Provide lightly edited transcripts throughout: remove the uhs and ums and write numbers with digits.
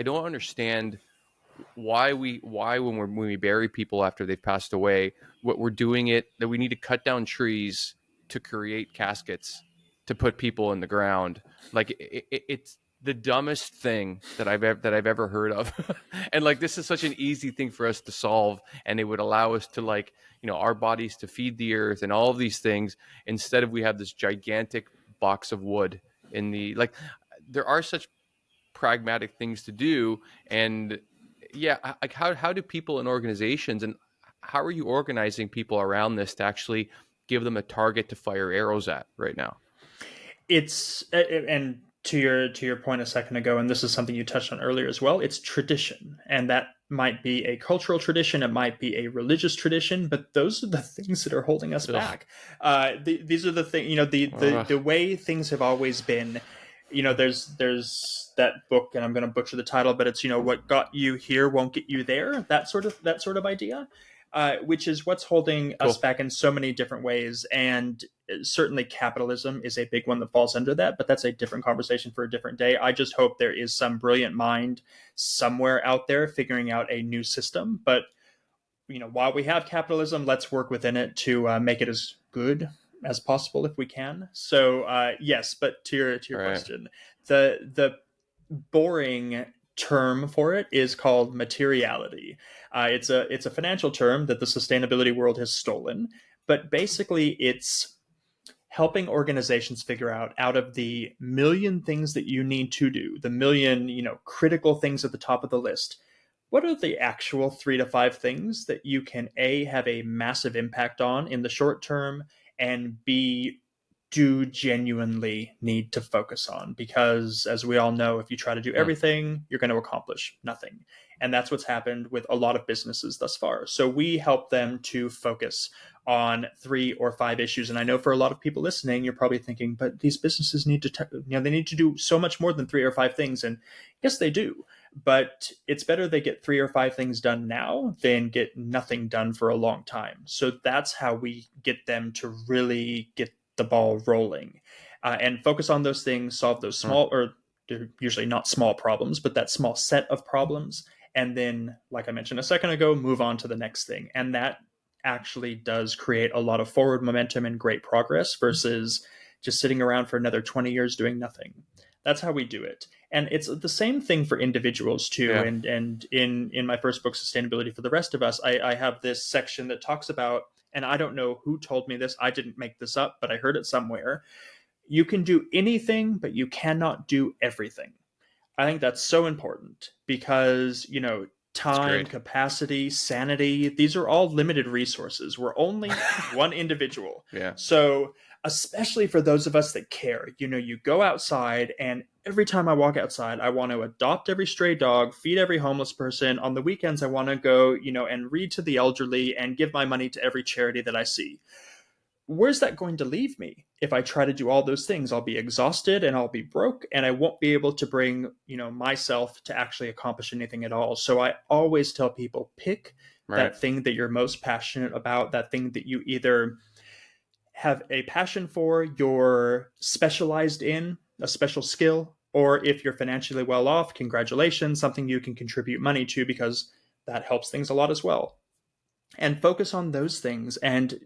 I don't understand why when we bury people after they've passed away, what we're doing it that we need to cut down trees to create caskets to put people in the ground. Like it's the dumbest thing that I've ever heard of. And like this is such an easy thing for us to solve, and it would allow us to, like, our bodies to feed the earth and all of these things, instead of we have this gigantic box of wood in the, like, there are such pragmatic things to do. And yeah, like how do people in organizations, and how are you organizing people around this to actually give them a target to fire arrows at right now? It's and to your point a second ago, and this is something you touched on earlier as well. It's tradition, and that might be a cultural tradition, it might be a religious tradition, but those are the things that are holding us Ugh. back. These are the things, the Ugh. way things have always been. There's that book, and I'm going to butcher the title, but it's, what got you here won't get you there. That sort of idea, which is what's holding us Cool. back in so many different ways. And certainly capitalism is a big one that falls under that, but that's a different conversation for a different day. I just hope there is some brilliant mind somewhere out there figuring out a new system. But while we have capitalism, let's work within it to make it as good as possible if we can. So yes, but to your Right. question, the boring term for it is called materiality. It's a financial term that the sustainability world has stolen, but basically it's helping organizations figure out of the million things that you need to do, the million, critical things at the top of the list, what are the actual 3 to 5 things that you can A, have a massive impact on in the short term, and B, do genuinely need to focus on? Because as we all know, if you try to do Hmm. everything, you're going to accomplish nothing. And that's what's happened with a lot of businesses thus far. So we help them to focus on 3 or 5 issues. And I know for a lot of people listening, you're probably thinking, but these businesses need to, they need to do so much more than 3 or 5 things. And yes, they do. But it's better they get 3 or 5 things done now than get nothing done for a long time. So that's how we get them to really get the ball rolling, and focus on those things, solve those Hmm. small, or they're usually not small problems, but that small set of problems. And then, like I mentioned a second ago, move on to the next thing. And that actually does create a lot of forward momentum and great progress versus just sitting around for another 20 years doing nothing. That's how we do it. And it's the same thing for individuals too. Yeah. And in my first book, Sustainability for the Rest of Us, I have this section that talks about, and I don't know who told me this, I didn't make this up, but I heard it somewhere. You can do anything, but you cannot do everything. I think that's so important because, It's time, great. capacity, sanity, these are all limited resources. We're only one individual. Yeah. So, especially for those of us that care, you go outside, and every time I walk outside, I want to adopt every stray dog, feed every homeless person. On the weekends, I want to go, and read to the elderly and give my money to every charity that I see. Where's that going to leave me? If I try to do all those things, I'll be exhausted and I'll be broke, and I won't be able to bring, myself to actually accomplish anything at all. So I always tell people, pick Right. that thing that you're most passionate about, that thing that you either have a passion for, you're specialized in, a special skill, or if you're financially well off, congratulations, something you can contribute money to, because that helps things a lot as well. And focus on those things and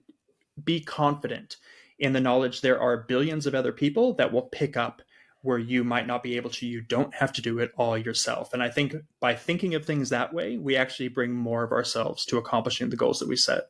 be confident in the knowledge there are billions of other people that will pick up where you might not be able to. You don't have to do it all yourself. And I think by thinking of things that way, we actually bring more of ourselves to accomplishing the goals that we set.